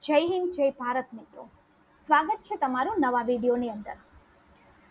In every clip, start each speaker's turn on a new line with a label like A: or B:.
A: જય હિન્દ જય ભારત મિત્રો, સ્વાગત છે તમારું નવા વિડીયોની અંદર।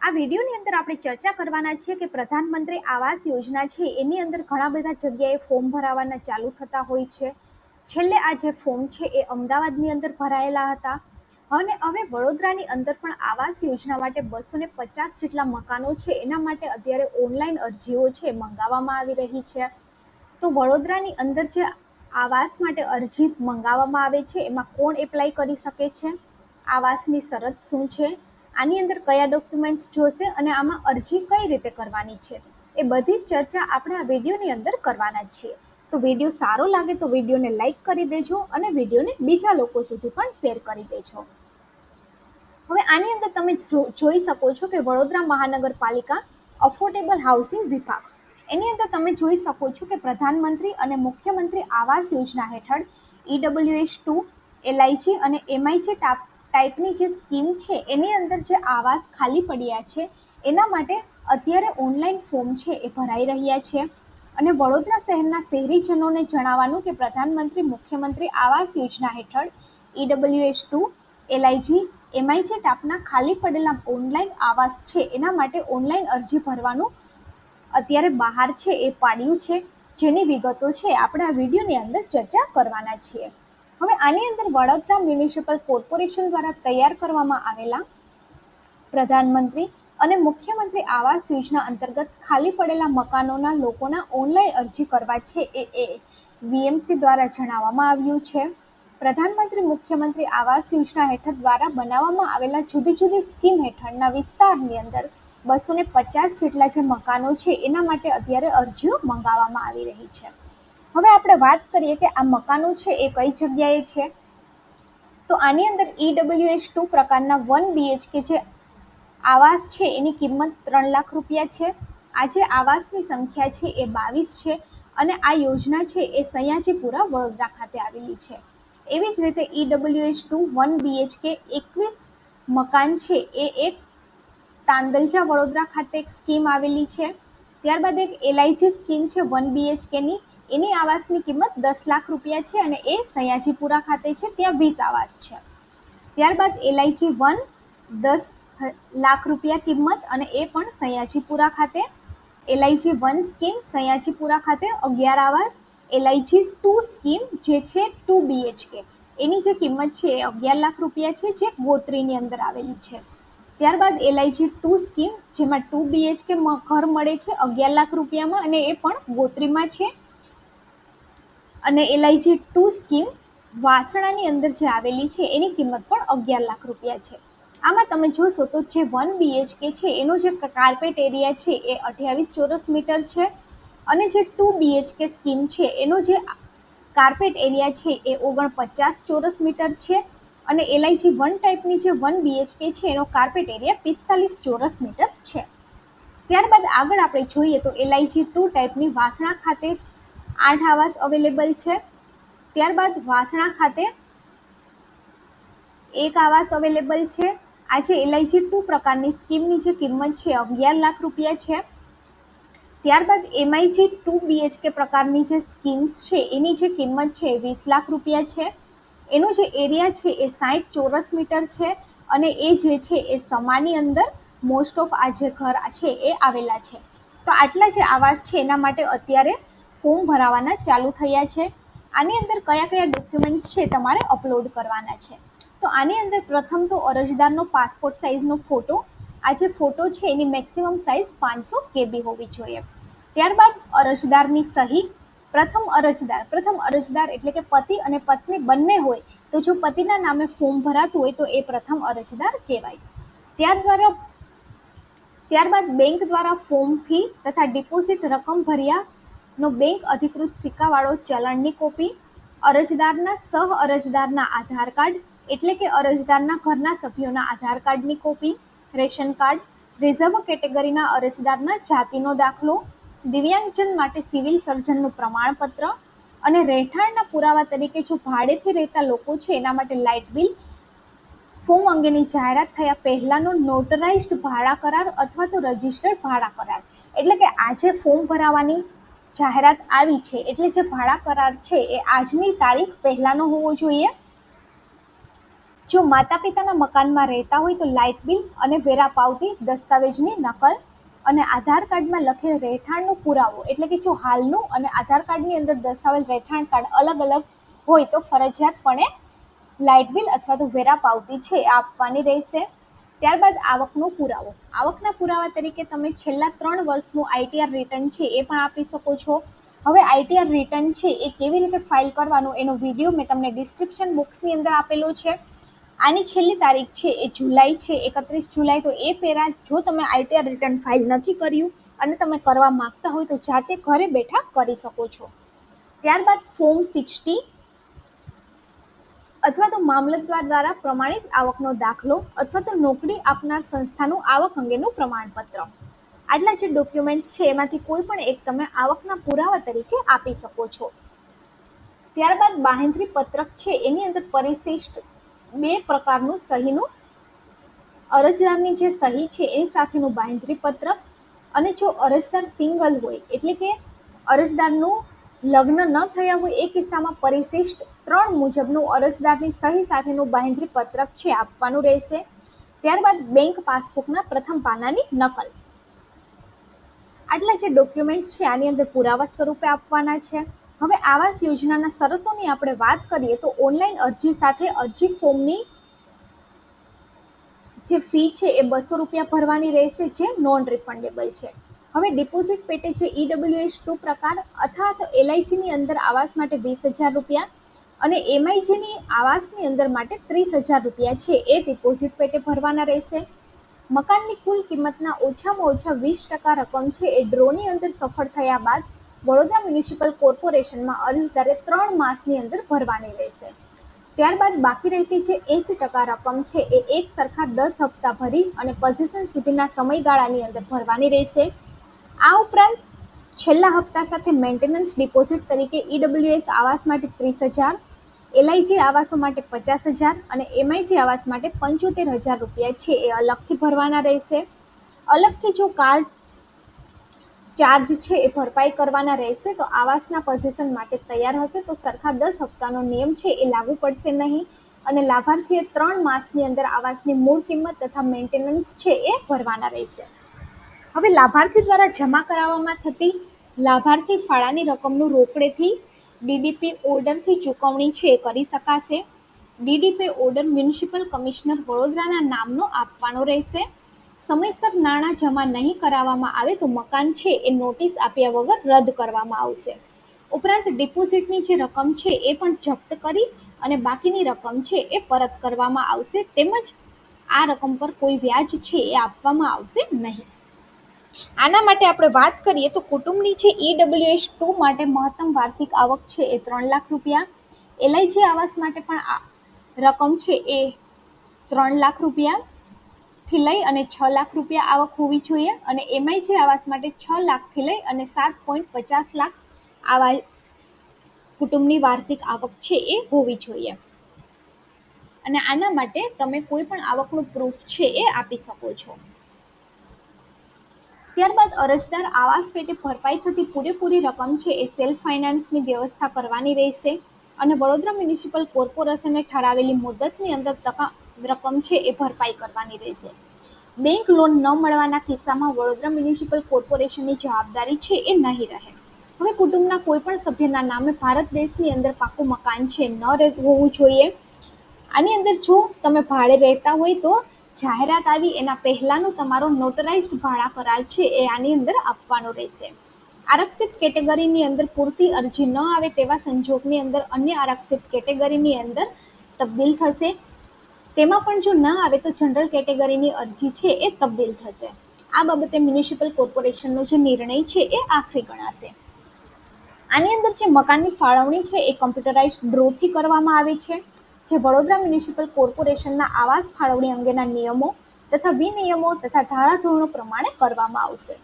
A: આ વિડીયોની અંદર આપણે ચર્ચા કરવાના છીએ કે પ્રધાનમંત્રી આવાસ યોજના છે એની અંદર ઘણા બધા જગ્યાએ ફોર્મ ભરાવાના ચાલુ થતા હોય છે। છેલ્લે આ જે ફોર્મ છે એ અમદાવાદની અંદર ભરાયેલા હતા અને હવે વડોદરાની અંદર પણ આવાસ યોજના માટે 250 જેટલા મકાનો છે એના માટે અત્યારે ઓનલાઈન અરજીઓ છે મંગાવવામાં આવી રહી છે। તો વડોદરાની અંદર જે આવાસ માટે અરજી મંગાવવામાં આવે છે એમાં કોણ એપ્લાય કરી શકે છે, આવાસની શરત શું છે, આની અંદર કયા ડોક્યુમેન્ટ્સ જોશે અને આમાં અરજી કઈ રીતે કરવાની છે, એ બધી જ ચર્ચા આપણે આ વિડીયોની અંદર કરવાના છીએ। તો વિડીયો સારો લાગે તો વિડીયોને લાઈક કરી દેજો અને વિડીયોને બીજા લોકો સુધી પણ શેર કરી દેજો। હવે આની અંદર તમે જોઈ શકો છો કે વડોદરા મહાનગરપાલિકા અફોર્ડેબલ હાઉસિંગ વિભાગ એની અંદર તમે જોઈ શકો છો કે પ્રધાનમંત્રી અને મુખ્યમંત્રી આવાસ યોજના હેઠળ EWS2 LIG અને MIG ટાઈપની જે સ્કીમ છે એની અંદર જે આવાસ ખાલી પડ્યા છે એના માટે અત્યારે ઓનલાઈન ફોર્મ છે એ ભરાઈ રહ્યા છે અને વડોદરા શહેરના શહેરીજનોને જણાવવાનું કે પ્રધાનમંત્રી મુખ્યમંત્રી આવાસ યોજના હેઠળ EWS2 LIG MIG ટાઈપના ખાલી પડેલા ઓનલાઈન આવાસ છે એના માટે ઓનલાઈન અરજી ભરવાનું અત્યારે બહાર છે એ પાડ્યું છે, જેની વિગતો છે આપણે આ વિડીયોની અંદર ચર્ચા કરવાના છીએ। હવે આની અંદર વડોદરા મ્યુનિસિપલ કોર્પોરેશન દ્વારા તૈયાર કરવામાં આવેલા પ્રધાનમંત્રી અને મુખ્યમંત્રી આવાસ યોજના અંતર્ગત ખાલી પડેલા મકાનોના લોકોના ઓનલાઈન અરજી કરવા છે એ VMC દ્વારા જણાવવામાં આવ્યું છે। પ્રધાનમંત્રી મુખ્યમંત્રી આવાસ યોજના હેઠળ દ્વારા બનાવવામાં આવેલા જુદી જુદી સ્કીમ હેઠળના વિસ્તારની અંદર 250 જેટલા જે મકાનો છે એના માટે અત્યારે અરજીઓ મંગાવવામાં આવી રહી છે। હવે આપણે વાત કરીએ કે આ મકાનો છે એ કઈ જગ્યાએ છે, તો આની અંદર EWS2 પ્રકારના 1 BHK જે આવાસ છે એની કિંમત 3 લાખ રૂપિયા છે। આ જે આવાસની સંખ્યા છે એ 22 છે અને આ યોજના છે એ સયાજીપુરા વડોદરા ખાતે આવેલી છે। એવી જ રીતે EWS2 1 BHK 21 મકાન છે એ એક તાંદલજા વડોદરા ખાતે એક સ્કીમ આવેલી છે। ત્યારબાદ એક LIG સ્કીમ છે 1 BHK ની, એની આવાસની કિંમત 10 લાખ રૂપિયા છે અને એ સયાજીપુરા ખાતે છે, ત્યાં 20 આવાસ છે। ત્યારબાદ LIG 1 10 લાખ રૂપિયા કિંમત અને એ પણ સયાજીપુરા ખાતે, LIG 1 સ્કીમ સયાજીપુરા ખાતે 11 આવાસ, LIG 2 સ્કીમ જે છે 2 BHK એની જે કિંમત છે એ 11 લાખ રૂપિયા છે, જે ગોત્રીની અંદર આવેલી છે। ત્યારબાદ LIG 2 સ્કીમ જેમાં 2 BHK ઘર મળે છે 11 લાખ રૂપિયામાં અને એ પણ ગોત્રીમાં છે, અને LIG 2 સ્કીમ વાસણાની અંદર જે આવેલી છે એની કિંમત પણ 11 લાખ રૂપિયા છે। આમાં તમે જોશો તો જે 1 BHK છે એનો જે કાર્પેટ એરિયા છે એ 28 ચોરસ મીટર છે અને જે 2 BHK સ્કીમ છે એનો જે કાર્પેટ એરિયા છે એ 49 ચોરસ મીટર છે અને LIG 1 ટાઈપની જે 1 BHK છે એનો કાર્પેટ એરિયા 45 ચોરસ મીટર છે। ત્યારબાદ આગળ આપણે જોઈએ તો LIG 2 ટાઈપની વાસણા ખાતે 8 આવાસ અવેલેબલ છે। ત્યારબાદ વાસણા ખાતે એક આવાસ અવેલેબલ છે। આ જે LIG 2 પ્રકારની સ્કીમની જે કિંમત છે 11 લાખ રૂપિયા છે। ત્યારબાદ MIG 2 BHK પ્રકારની જે સ્કીમ્સ છે એની જે કિંમત છે 20 લાખ રૂપિયા છે। એનો જે એરિયા છે એ 60 ચોરસ મીટર છે અને એ જે છે એ સમાની અંદર મોસ્ટ ઓફ આ જે ઘર છે એ આવેલા છે। તો આટલા જે આવાસ છે એના માટે અત્યારે ફોર્મ ભરાવાના ચાલુ થયા છે। આની અંદર કયા કયા ડોક્યુમેન્ટ્સ છે તમારે અપલોડ કરવાના છે, તો આની અંદર પ્રથમ તો અરજદારનો પાસપોર્ટ સાઇઝનો ફોટો, આ જે ફોટો છે એની મેક્સિમમ સાઇઝ 500 KB હોવી જોઈએ। ત્યારબાદ અરજદારની સહી, પ્રથમ અરજદાર એટલે કે પતિ અને પત્ની બંને હોય તો જો પતિના નામે ફોર્મ ભરાતું હોય તો એ પ્રથમ અરજદાર કહેવાય। ત્યારબાદ બેંક દ્વારા ફોર્મ ફી તથા ડિપોઝિટ રકમ ભર્યાનો બેંક અધિકૃત સિક્કાવાળો ચલણની કોપી, અરજદારના સહ અરજદારના આધાર કાર્ડ એટલે કે અરજદારના ઘરના સભ્યોના આધાર કાર્ડની કોપી, રેશન કાર્ડ, રિઝર્વ કેટેગરીના અરજદારના જાતિનો દાખલો, દિવ્યાંગજન માટે સિવિલ સર્જનનું પ્રમાણપત્ર અને રહેઠાણના પુરાવા તરીકે જો ભાડેથી રહેતા લોકો છે એના માટે લાઇટ બિલ, ફોર્મ અંગેની જાહેરાત થયા પહેલાનો નોટરાઇઝ્ડ ભાડા કરાર અથવા તો રજિસ્ટર્ડ ભાડા કરાર, એટલે કે આજે ફોર્મ ભરાવાની જાહેરાત આવી છે એટલે જે ભાડા કરાર છે એ આજની તારીખ પહેલાનો હોવો જોઈએ। જો માતા પિતાના મકાનમાં રહેતા હોય તો લાઇટ બિલ અને વેરા પાવતી દસ્તાવેજની નકલ અને આધાર કાર્ડમાં લખેલ રહેઠાણનો પુરાવો, એટલે કે જો હાલનું અને આધાર કાર્ડની અંદર દર્શાવેલ રહેઠાણ કાર્ડ અલગ અલગ હોય તો ફરજિયાતપણે લાઇટ બિલ અથવા તો વેરા પાવતી છે એ આપવાની રહેશે. ત્યારબાદ આવકનો પુરાવો. આવકના પુરાવા તરીકે તમે છેલ્લા 3 વર્ષનું આઈટીઆર રિટર્ન છે એ પણ આપી શકો છો. હવે આઈટીઆર રિટર્ન છે એ કેવી રીતે ફાઇલ કરવાનું એનો વિડીયો મેં તમને ડિસ્ક્રિપ્શન બોક્સની અંદર આપેલો છે. આની છેલ્લી તારીખ છે એ જુલાઈ છે, 31 જુલાઈ. તો એ પહેલાં જો તમે આઈટીઆર રિટર્ન ફાઇલ નથી કર્યું અને તમે કરવા માંગતા હોય તો જાતે ઘરે બેઠા કરી શકો છો. ત્યારબાદ ફોર્મ 60 અથવા તો મામલતદાર દ્વારા પ્રમાણિત આવકનો દાખલો અથવા તો નોકરી આપનાર સંસ્થાનું આવક અંગેનું પ્રમાણપત્ર. આટલા જે ડોક્યુમેન્ટ્સ છે એમાંથી કોઈ પણ એક તમે આવકના પુરાવા તરીકે આપી શકો છો. ત્યારબાદ બાહેંધરી પત્રક છે એની અંદર પરિશિષ્ટ 2 પ્રકારનું સહીનું, અરજદારની જે સહી છે એની સાથેનું બાહેંધરી પત્રક, અને જો અરજદાર સિંગલ હોય એટલે કે અરજદારનું લગ્ન ન થયા હોય એ કિસ્સામાં પરિશિષ્ટ 3 મુજબનું અરજદારની સહી સાથેનું બાહેંધરી પત્રક છે આપવાનું રહેશે. ત્યારબાદ બેંક પાસબુકના પ્રથમ પાનાની નકલ. આટલા જે ડોક્યુમેન્ટ્સ છે આની અંદર પુરાવા સ્વરૂપે આપવાના છે. હવે આવાસ યોજનાના શરતોની આપણે વાત કરીએ તો ઓનલાઈન અરજી સાથે અરજી ફોર્મની જે ફી છે એ 200 રૂપિયા ભરવાની રહેશે, જે નોન રિફંડેબલ છે. હવે ડિપોઝિટ પેટે છે EWS2 પ્રકાર અથવા તો LIGની અંદર આવાસ માટે 20,000 રૂપિયા અને MIGની આવાસની અંદર માટે 30,000 રૂપિયા છે એ ડિપોઝિટ પેટે ભરવાના રહેશે. મકાનની કુલ કિંમતના ઓછામાં ઓછા 20% રકમ છે એ ડ્રોની અંદર સફળ થયા બાદ વડોદરા મ્યુનિસિપલ કોર્પોરેશનમાં અરજદારે 3 માસની અંદર ભરવાની રહેશે. ત્યારબાદ બાકી રહેતી જે 80% રકમ છે એ એક સરખા 10 હપ્તા ભરી અને પોઝિશન સુધીના સમયગાળાની અંદર ભરવાની રહેશે. આ ઉપરાંત છેલ્લા હપ્તા સાથે મેન્ટેનન્સ ડિપોઝિટ તરીકે EWS આવાસ માટે 30,000, LIG આવાસો માટે 50,000 અને MIG આવાસ માટે 75,000 રૂપિયા છે એ અલગથી ભરવાના રહેશે. અલગથી જો કાર ચાર્જ છે એ ભરપાઈ કરવાના રહેશે તો આવાસના પોઝિશન માટે તૈયાર હશે તો સરખા 10 હપ્તાનો નિયમ છે એ લાગુ પડશે નહીં અને લાભાર્થીએ 3 માસની અંદર આવાસની મૂળ કિંમત તથા મેન્ટેનન્સ છે એ ભરવાના રહેશે. હવે લાભાર્થી દ્વારા જમા કરાવવામાં થતી લાભાર્થી ફાળાની રકમનું રોકડેથી DDP ઓર્ડરથી ચૂકવણી છે એ કરી શકાશે. DDP ઓર્ડર મ્યુનિસિપલ કમિશનર વડોદરાના નામનો આપવાનો રહેશે. સમયસર નાણાં જમા નહીં કરાવવામાં આવે તો મકાન છે એ નોટિસ આપ્યા વગર રદ કરવામાં આવશે. ઉપરાંત ડિપોઝિટની જે રકમ છે એ પણ જપ્ત કરી અને બાકીની રકમ છે એ પરત કરવામાં આવશે, તેમજ આ રકમ પર કોઈ વ્યાજ છે એ આપવામાં આવશે નહીં. આના માટે આપણે વાત કરીએ તો કુટુંબની છે EWS2 માટે મહત્તમ વાર્ષિક આવક છે એ 3 લાખ રૂપિયા, LIG આવાસ માટે પણ રકમ છે એ 3 લાખ રૂપિયાથી લઈ અને 6 લાખ રૂપિયા આવક હોવી જોઈએ અને MIG આવાસ માટે 6 લાખથી લઈ અને 7.50 લાખ આવા કુટુંબની વાર્ષિક આવક છે એ હોવી જોઈએ. અને આના માટે તમે કોઈ પણ આવકનું પ્રૂફ છે એ આપી શકો છો. ત્યારબાદ અરજદાર આવાસ પેટે ભરપાઈ થતી પૂરેપૂરી રકમ છે એ સેલ્ફ ફાઇનાન્સની વ્યવસ્થા કરવાની રહેશે અને વડોદરા મ્યુનિસિપલ કોર્પોરેશને ઠરાવેલી મુદતની અંદર રકમ છે એ ભરપાઈ કરવાની રહેશે. બેંક લોન ન મળવાના કિસ્સામાં વડોદરા મ્યુનિસિપલ કોર્પોરેશનની જવાબદારી છે એ નહીં રહે. હવે કુટુંબના કોઈ પણ સભ્યના નામે ભારત દેશની અંદર પાકું મકાન છે ન હોવું જોઈએ. આની અંદર જો તમે ભાડે રહેતા હોય તો જાહેરાત આવી એના પહેલાંનો તમારો નોટરાઇઝ્ડ ભાડા કરાર છે એ આની અંદર આપવાનો રહેશે. આરક્ષિત કેટેગરીની અંદર પૂરતી અરજી ન આવે તેવા સંજોગની અંદર અન્ય આરક્ષિત કેટેગરીની અંદર તબદીલ થશે. તેમાં પણ જો ન આવે તો જનરલ કેટેગરીની અરજી છે એ તબદીલ થશે. આ બાબતે મ્યુનિસિપલ કોર્પોરેશનનો જે નિર્ણય છે એ આખરી ગણાશે. આની અંદર જે મકાનની ફાળવણી છે એ કમ્પ્યુટરાઇઝ્ડ ડ્રોથી કરવામાં આવે છે, જે વડોદરા મ્યુનિસિપલ કોર્પોરેશનના આવાસ ફાળવણી અંગેના નિયમો તથા વિનિયમો તથા ધારાધોરણો પ્રમાણે કરવામાં આવશે.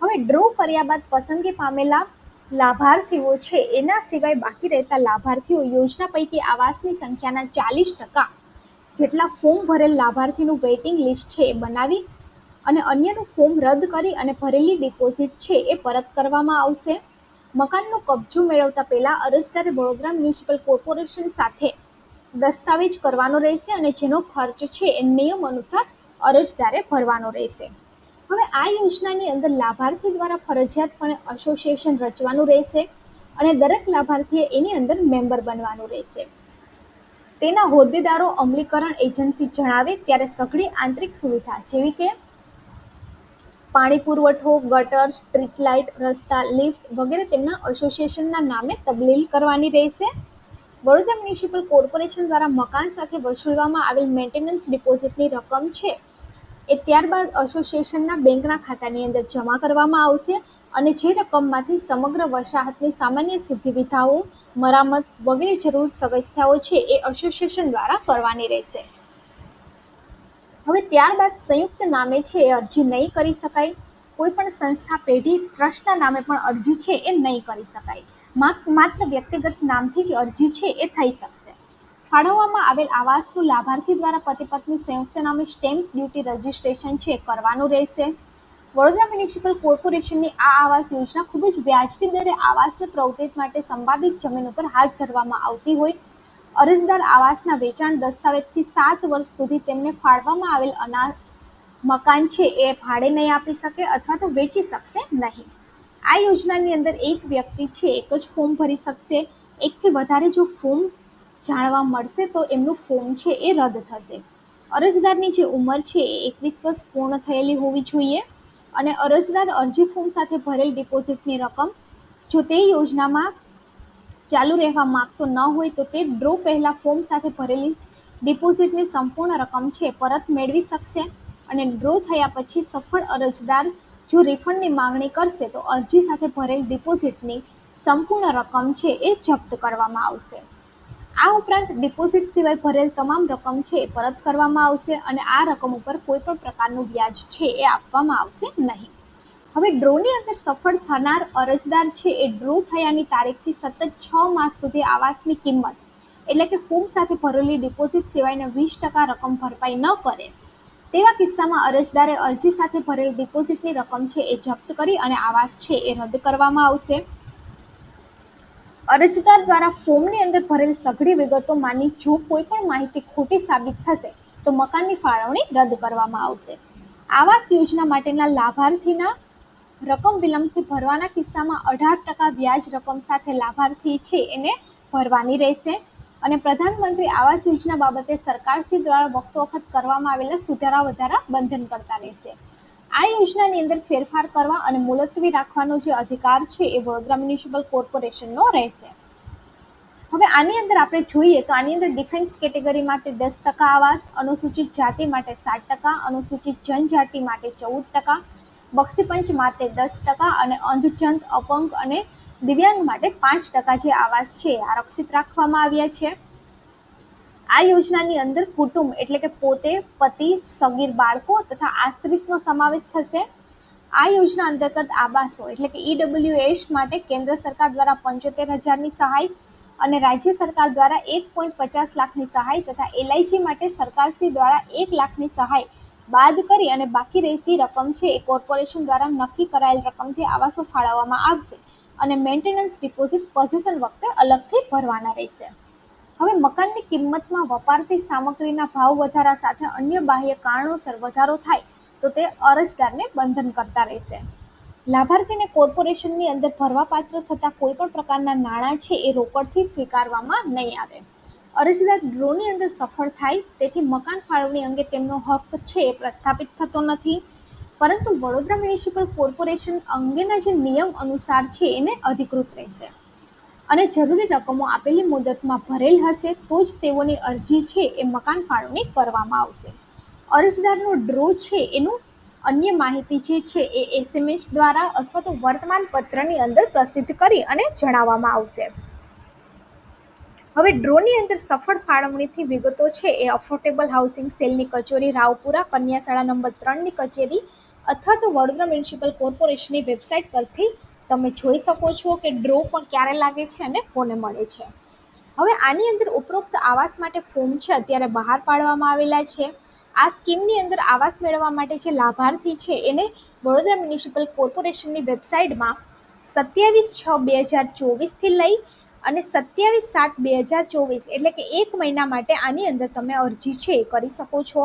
A: હવે ડ્રો કર્યા બાદ પસંદગી પામેલા લાભાર્થીઓ છે એના સિવાય બાકી રહેતા લાભાર્થીઓ યોજના પૈકી આવાસની સંખ્યાના 40% જેટલા ફોર્મ ભરેલ લાભાર્થીનું વેઇટિંગ લિસ્ટ છે એ બનાવી અને અન્યનું ફોર્મ રદ કરી અને ભરેલી ડિપોઝિટ છે એ પરત કરવામાં આવશે. મકાનનો કબજો મેળવતા પહેલા અરજદારે વડોદરા મ્યુનિસિપલ કોર્પોરેશન સાથે દસ્તાવેજ કરવાનો રહેશે અને જેનો ખર્ચ છે એ નિયમ અનુસાર અરજદારે ભરવાનો રહેશે. હવે આ યોજનાની અંદર લાભાર્થી દ્વારા ફરજિયાતપણે એસોસિએશન રચવાનું રહેશે અને દરેક લાભાર્થીએ એની અંદર મેમ્બર બનવાનું રહેશે. તેના હોદ્દેદારો અમલીકરણ એજન્સી જણાવે ત્યારે સઘળી આંતરિક સુવિધા જેવી કે પાણી પુરવઠો, ગટર, સ્ટ્રીટ લાઇટ, રસ્તા, લિફ્ટ વગેરે તેમના એસોસિએશનના નામે તબદીલ કરવાની રહેશે. વડોદરા મ્યુનિસિપલ કોર્પોરેશન દ્વારા મકાન સાથે વસૂલવામાં આવેલ મેન્ટેનન્સ ડિપોઝિટની રકમ છે એ ત્યારબાદ એસોસિએશનના બેંકના ખાતાની અંદર જમા કરવામાં આવશે અને જે રકમમાંથી સમગ્ર વસાહતની સામાન્ય સુવિધાઓ, મરામત વગેરે જરૂર વ્યવસ્થાઓ છે એ એસોસિએશન દ્વારા કરવાની રહેશે. હવે ત્યારબાદ સંયુક્ત નામે છે એ અરજી નહીં કરી શકાય. કોઈ પણ સંસ્થા પેઢી ટ્રસ્ટના નામે પણ અરજી છે એ નહીં કરી શકાય. માત્ર વ્યક્તિગત નામથી જ અરજી છે એ થઈ શકશે. ફાળવવામાં આવેલ આવાસનું લાભાર્થી દ્વારા પતિ પત્ની સંયુક્ત નામે સ્ટેમ્પ ડ્યુટી રજીસ્ટ્રેશન છે કરવાનું રહેશે. વડોદરા મ્યુનિસિપલ કોર્પોરેશનની આ આવાસ યોજના ખૂબ જ વ્યાજબી દરે આવાસની પ્રવૃત્તિ માટે સંપાદિત જમીન ઉપર હાથ ધરવામાં આવતી હોય. અરજદાર આવાસના વેચાણ દસ્તાવેજથી 7 વર્ષ સુધી તેમને ફાળવવામાં આવેલ મકાન છે એ ભાડે નહીં આપી શકે અથવા તો વેચી શકશે નહીં. આ યોજનાની અંદર એક વ્યક્તિ છે એક જ ફોર્મ ભરી શકશે. એકથી વધારે જો ફોર્મ જાણવા મળશે તો એમનું ફોર્મ છે એ રદ થશે. અરજદારની જે ઉંમર છે એ 21 વર્ષ પૂર્ણ થયેલી હોવી જોઈએ અને અરજદાર અરજી ફોર્મ સાથે ભરેલ ડિપોઝિટની રકમ જો તે યોજનામાં ચાલુ રહેવા માંગતો ન હોય તો તે ડ્રો પહેલાં ફોર્મ સાથે ભરેલી ડિપોઝિટની સંપૂર્ણ રકમ છે પરત મેળવી શકશે અને ડ્રો થયા પછી સફળ અરજદાર જો રિફંડની માંગણી કરશે તો અરજી સાથે ભરેલ ડિપોઝિટની સંપૂર્ણ રકમ છે એ જપ્ત કરવામાં આવશે. આ ઉપરાંત ડિપોઝિટ સિવાય ભરેલ તમામ રકમ છે એ પરત કરવામાં આવશે અને આ રકમ ઉપર કોઈ પણ પ્રકારનું વ્યાજ છે એ આપવામાં આવશે નહીં. હવે ડ્રોની અંદર સફળ થનાર અરજદાર છે એ ડ્રો થયાની તારીખથી સતત 6 માસ સુધી આવાસની કિંમત એટલે કે ફોર્મ સાથે ભરેલી ડિપોઝિટ સિવાયના 20% રકમ ભરપાઈ ન કરે તેવા કિસ્સામાં અરજદારે અરજી સાથે ભરેલ ડિપોઝિટની રકમ છે એ જપ્ત કરી અને આવાસ છે એ રદ કરવામાં આવશે. અરજદાર દ્વારા ફોર્મની અંદર ભરેલ સઘળી વિગતોમાંની જો કોઈ પણ માહિતી ખોટી સાબિત થશે તો મકાનની ફાળવણી રદ કરવામાં આવશે. આવાસ યોજના માટેના લાભાર્થીના રકમ વિલંબથી ભરવાના કિસ્સામાં 18% વ્યાજ રકમ સાથે લાભાર્થી છે એને ભરવાની રહેશે અને પ્રધાનમંત્રી આવાસ યોજના બાબતે સરકારશ્રી દ્વારા વખત કરવામાં આવેલા સુધારા વધારા બંધન કરતા રહેશે. આ યોજનાની અંદર ફેરફાર કરવા અને મુલતવી રાખવાનો જે અધિકાર છે એ વડોદરા મ્યુનિસિપલ કોર્પોરેશનનો રહેશે. હવે આની અંદર આપણે જોઈએ તો આની અંદર ડિફેન્સ કેટેગરી માટે 10% આવાસ, અનુસૂચિત જાતિ માટે 7%, અનુસૂચિત જનજાતિ માટે 14%, બક્ષીપંચ માટે 10% અને અંધજંત, અપંગ અને દિવ્યાંગ માટે 5% જે આવાસ છે એ આરક્ષિત રાખવામાં આવ્યા છે. આ યોજનાની અંદર કુટુંબ એટલે કે પોતે, પતિ, સગીર બાળકો તથા આશ્રિતનો સમાવેશ થશે. આ યોજના અંતર્ગત આવાસો એટલે કે EWS માટે કેન્દ્ર સરકાર દ્વારા 75,000ની સહાય અને રાજ્ય સરકાર દ્વારા 1.50 લાખની સહાય તથા LIG માટે સરકારશ્રી દ્વારા 1 લાખની સહાય બાદ કરી અને બાકી રહેતી રકમ છે એ કોર્પોરેશન દ્વારા નક્કી કરાયેલ રકમથી આવાસો ફાળવવામાં આવશે અને મેન્ટેનન્સ ડિપોઝિટ પોઝિશન વખતે અલગથી ભરવાના રહેશે. હવે મકાનની કિંમતમાં વપરાતી સામગ્રીના ભાવ વધારા સાથે અન્ય બાહ્ય કારણોસર વધારો થાય તો તે અરજદારને બંધન કરતા રહેશે. લાભાર્થીને કોર્પોરેશનની અંદર ભરવાપાત્ર થતા કોઈપણ પ્રકારના નાણાં છે એ રોકડથી સ્વીકારવામાં નહીં આવે. અરજદાર ડ્રોની અંદર સફળ થાય તેથી મકાન ફાળવણી અંગે તેમનો હક છે એ પ્રસ્થાપિત થતો નથી, પરંતુ વડોદરા મ્યુનિસિપલ કોર્પોરેશન અંગેના જે નિયમ અનુસાર છે એને અધિકૃત રહેશે અને જરૂરી રકમો આપેલી મુદતમાં ભરેલ હશે તો જ તેઓની અરજી છે એ મકાન ફાળવણી કરવામાં આવશે. અરજદારનો ડ્રો છે એનું અન્ય માહિતી જે છે એ SMS દ્વારા અથવા તો વર્તમાન પત્રની અંદર પ્રસિદ્ધ કરી અને જણાવવામાં આવશે. હવે ડ્રોની અંદર સફળ ફાળવણીથી વિગતો છે એ અફોર્ડેબલ હાઉસિંગ સેલની કચેરી રાવપુરા, કન્યાશાળા નંબર 3ની કચેરી અથવા તો વડોદરા મ્યુનિસિપલ કોર્પોરેશનની વેબસાઇટ પરથી તમે જોઈ શકો છો કે ડ્રો પણ ક્યારે લાગે છે અને કોને મળે છે. હવે આની અંદર ઉપરોક્ત આવાસ માટે ફોર્મ છે અત્યારે બહાર પાડવામાં આવેલા છે. આ સ્કીમની અંદર આવાસ મેળવવા માટે જે લાભાર્થી છે એને વડોદરા મ્યુનિસિપલ કોર્પોરેશનની વેબસાઇટમાં 27/6/2024થી લઈ અને 27/7/2024 એટલે કે 1 મહિના માટે આની અંદર તમે અરજી છે એ કરી શકો છો.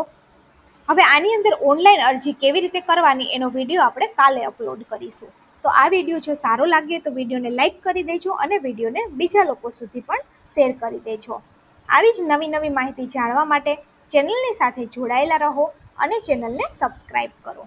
A: હવે આની અંદર ઓનલાઈન અરજી કેવી રીતે કરવાની એનો વિડીયો આપણે કાલે અપલોડ કરીશું. તો આ વિડીયો જો સારો લાગ્યો તો વિડીયોને લાઇક કરી દેજો અને વિડીયોને બીજા લોકો સુધી પણ શેર કરી દેજો. આવી જ નવી નવી માહિતી જાણવા માટે ચેનલની સાથે જોડાયેલા રહો અને ચેનલને સબસ્ક્રાઈબ કરો.